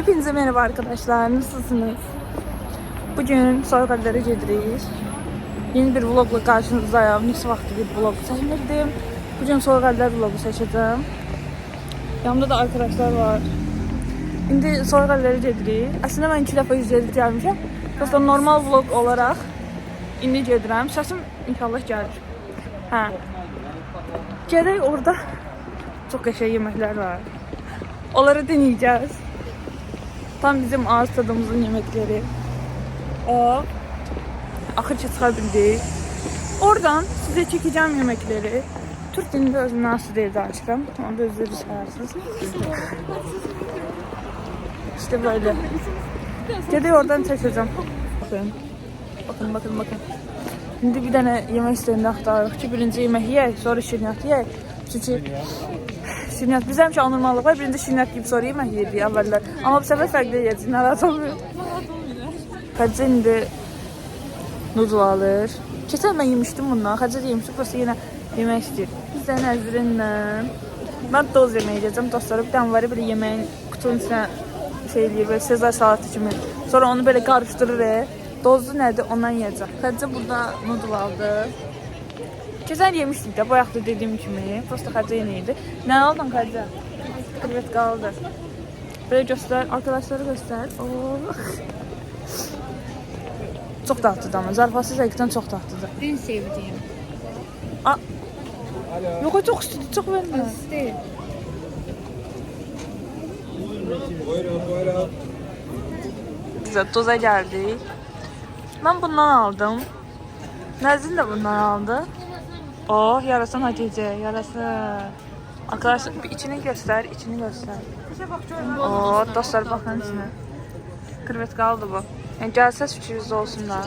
Hepinize merhaba arkadaşlar. Nasılsınız? Bugün Soyqadlara gedirik. Yeni bir vlogla karşınızdayım. Neçə vaxtdır bir vlog çəkmirdim. Bugün Soyqadlar vlogu seçeceğim. Yanımda da arkadaşlar var. İndi Soyqadlara gedirik. Aslında ben 2 dəfə yüzdelik gəlmişəm. Prosta normal vlog olarak indi gedirəm. Səsim inşallah gəlir. Hə. Gedək orada çok qəşəng yeməklər var. Onları deneyeceğiz. Tam bizim ağız tadımızın yemekleri. O. Axır ki çıxa bildik. Oradan size çekeceğim yemekleri. Türk dilinde özümden asıl evde açıram. Onu da özleri sayarsınız. İşte böyle. Gedək oradan çekeceğim. Bakın. Şimdi bir tane yemek istəyəndə axtarırıq ki, birinci yemək yeyək, sonra şirniyyat yeyək. Çünki şirniyyat bizə həmişə anormallıq var. Birinci şirniyyat yeyib sonra yemək yedik əvvəllər. Amma bu səfər fərqli yeyəcək, narahat olmuyor. Xədicə indi noodle alır. Keçən mən yemişdim bundan. Xədicə də yemişdim, prosta yenə yemək istəyir. Biz də nəzrinlə mən doz yemək yiyəcəm. Dostlara bir dənə var belə yeməyin kutunun içinə şey eləyir, böyle Sezar salatı kimi. Sonra onu böyle qarışdırır. Dozlu nədir ondan yiyəcəm. Xədicə burada noodle aldı. Keçən yemişdik də, bayaq da dediyim kimi. Prosta Xədicə yenə yedi. Nə aldın Xədicə? Krevet qaldı. Böyle göstər, arkadaşları göstər. Oh. Çox tatlıdır ama. Zarfası həqiqətən çox tatlıdır. En sevdiğim. Yox, o çox istidir, çox vermə. İşte. Güzel, toza geldik. Ben bundan aldım. Nəzrin de bundan aldı. Oh, yarasın Hatice, yarasın. Arkadaşlar bir içini göster, içini göster. Oh, dostlar bakın içine. Krevet kaldı bu. Yani gelsəz fikrinizdə olsun da.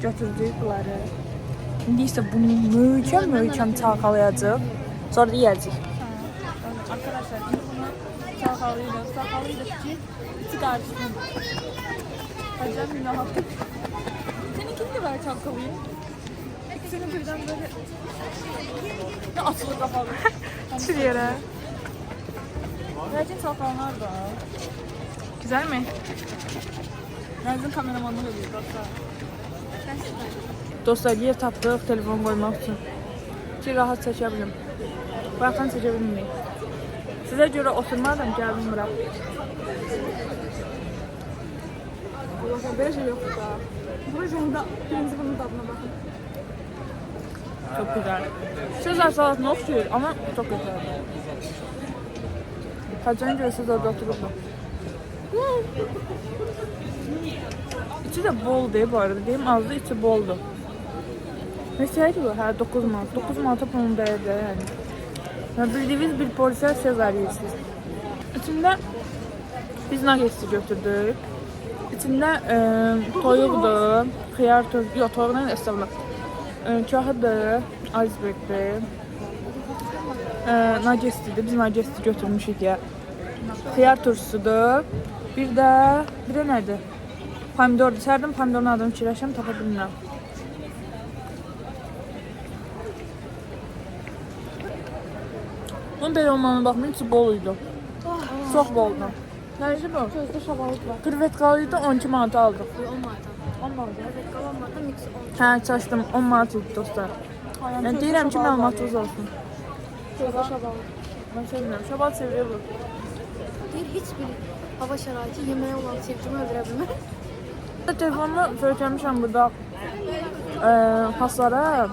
Götürdük bunları. İndi isə bunu möhkəm çalkalayacaq. Sonra da yiyəcək. Arkadaşlar biz bunu çalkalayacağız. Çalkalayacağız ki içi qarşısın. Hacam günahı. Seninkini de ver çalkalayayım. İkisini birden böyle açılır kafalı. Çür yere. Nereden çalkalanlar da. Güzel mi? Nereden kameramanlık ediyor dostlar. Dostlar yer tapdıq telefon koymaq üçün. Ki rahat çəkəbilirim. Bayaqdan çəkə bilmirik. Sizə görə oturmadım, gəldim bura. Allah'ım böyle şey yoktu da. Buracığımda birinci bunun tadına bakın. Çok güzel. Sezar salatını oxşuyur ama çok güzel. Hacı'nın görürsünüz orada oturup mu? İçi de bol değil bu arada. Deyim azdı, içi boldu. Neçəydi bu? Hə, 9 manat. 9 manata bunun dəyərdə yəni. Yəni bildiğiniz bir porsiya Sezar yeyirsiniz. İçində biz nuggetsi götürdük. İçində toyuqdur, xiyar turşusu, yox toyuqdan estağfurullah. Kahıdır, icebergdir. Nuggetstidir, biz nuggetsi götürmüşük ya. Xiyar turşusudur. Bir də nədir? Pomidordur. Sərdən pomidorun adını fikirləşəm, tapa bilmirəm. Bunun belə olmağına baxmayın, içi bol idi. Çox boldu. Nəyici bu? Sözde şabalık var. Krevet qalıydı, 12 manata aldıq. 10 manat. 10 manata. Evet, kalan manat mix 10. Hə, çaşdım, 10 manat idi dostlar. Yəni deyirəm ki, məlumatınız olsun. Sözde şabalık. Mən sevmirəm, şabal seviyor bu. Değil, hiçbir hava şəraiti yeməyə olan sevgimi öldürə bilmez. Telefonumu söyləyəcəm burada paslara.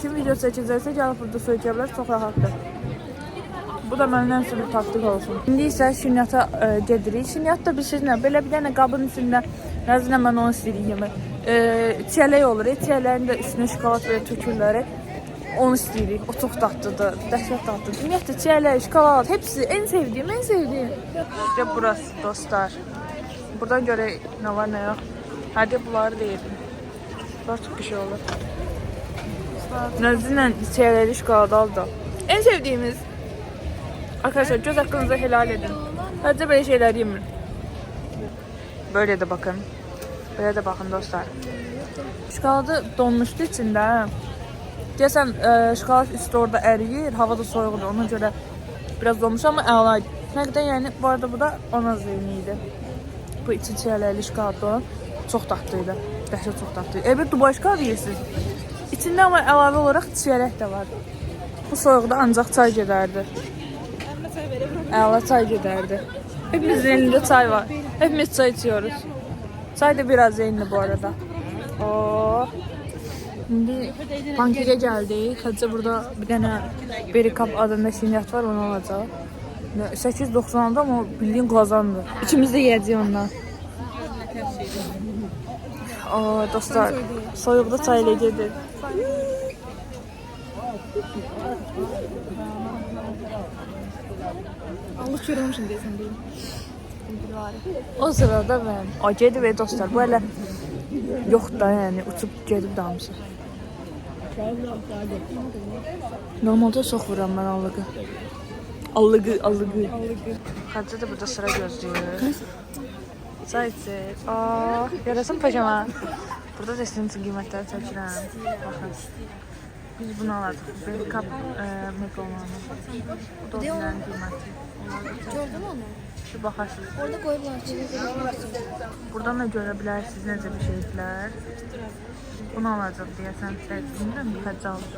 Kim video çəkəcəksə gəlib burada söyləyə bilər, çox rahatdır. Bu da məndən üçün bir taktik olsun. İndi isə şirniyyata gedirik. Şirniyyat da bilirsiniz, belə bir dənə qabın üstündə nəzrinə mən onu istəyirik yemək. Çiyələk olur, çiyələyin də üstünə şokolad belə tökürlər. Onu istəyirik. O çox dadlıdır, dəhşət dadlıdır. Ümumiyyətlə çiyələk, şokolad, hepsi en sevdiyim. İşte burası dostlar. Buradan görək nə var, nə yox. Hadi bunları deyirdim. Bunlar çox bir şey olur. Nəzrinlə çiyələkli şokolad aldı. En sevdiğimiz. Arkadaşlar göz hakkınızı helal edin. Sadece böyle şeyler yemin. Böyle de bakın. Böyle de bakın dostlar. Şokoladı donmuştu içinde. Deyəsən şokolad üstü orada əriyir. Hava da soyuqdur. Ona görə biraz donmuş ama əla Nəqdə yəni bu arada bu da ona zeyni idi. Bu içi çiyələrli şkarton çox dadlıydı. Dəhşət çox dadlıydı. Bir Dubai şkar yeyirsiniz. İçində amma əlavə olaraq çiyələk də var. Bu soyuqda ancaq çay gedərdi. Əla çay gedərdi. Hepimizin elində çay var. Hepimiz çay içiyoruz. Çay da biraz zeyinli bu arada. Oh. Şimdi bankaya geldik. Hacı burada bir tane Berikap adında şinyat var, onu alacaq. 8.90'da ama bildiğin kazandı. İkimiz de yiyeceğiz ondan. Aa dostlar, soyuqda çay ilə gedir. Allah görüyormuşum deyəsən deyim. O sırada ben o gedib dostlar, bu elə yox da yəni uçub gedib damısı. Normalde çox vuram mən allığı. Allığı. Hacı da burada sıra gözləyir. Çay içir. Aa, yarasın pajama. Burada da sizin için qiymətləri çəkirəm. Baxın. Biz bunu alacaq. Berikap mekomanı. Bu da onların qiyməti. Gördün mü onu? Şu baxarsınız. Orada koydular. Buradan da görə bilərsiniz necə bir şeylər. Bunu alacaq deyəsən. Bilmirəm, həcc alır.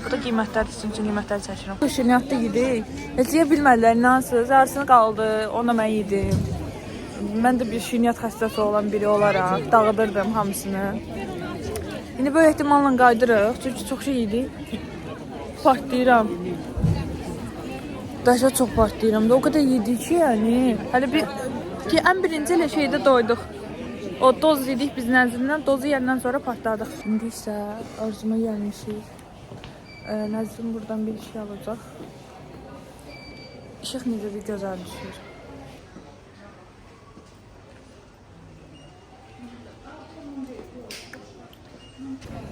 Bu da qiymətlər üçün qiymətləri çəkirəm. Bu şirniyyatda yedik. Heç yeyə bilmədilər, inansız. Yarısını qaldı, onu mən yedim. Mən də bir şirniyyat xəstəsi olan biri olaraq dağıdırdım hamısını. İndi böyle ehtimalla qaydırıq, çünki çox şey yedik. Partlayıram. Dəhşət çox partlayıram da, o qədər yedik ki, yəni. Hələ bir ki, ən birinci elə şeydə doyduq. O doz yedik biz Nəzrimdən, dozu yəndən sonra partladıq. İndi isə arzuma gəlmişik. Nəzrim buradan bir şey alacaq. İşıq necə bir gözəl düşür.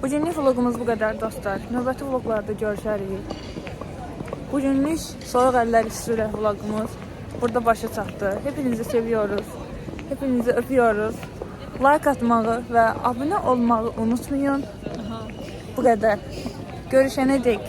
Bugünlük vlogumuz bu qədər dostlar. Növbəti vloglarda görüşərik. Bugünlük soyuq əllər istiyorlar vlogumuz. Burada başa çatdı. Hepinizi seviyoruz. Hepinizi öpüyoruz. Like atmağı və abunə olmağı unutmayın. Bu qədər. Görüşənə dek.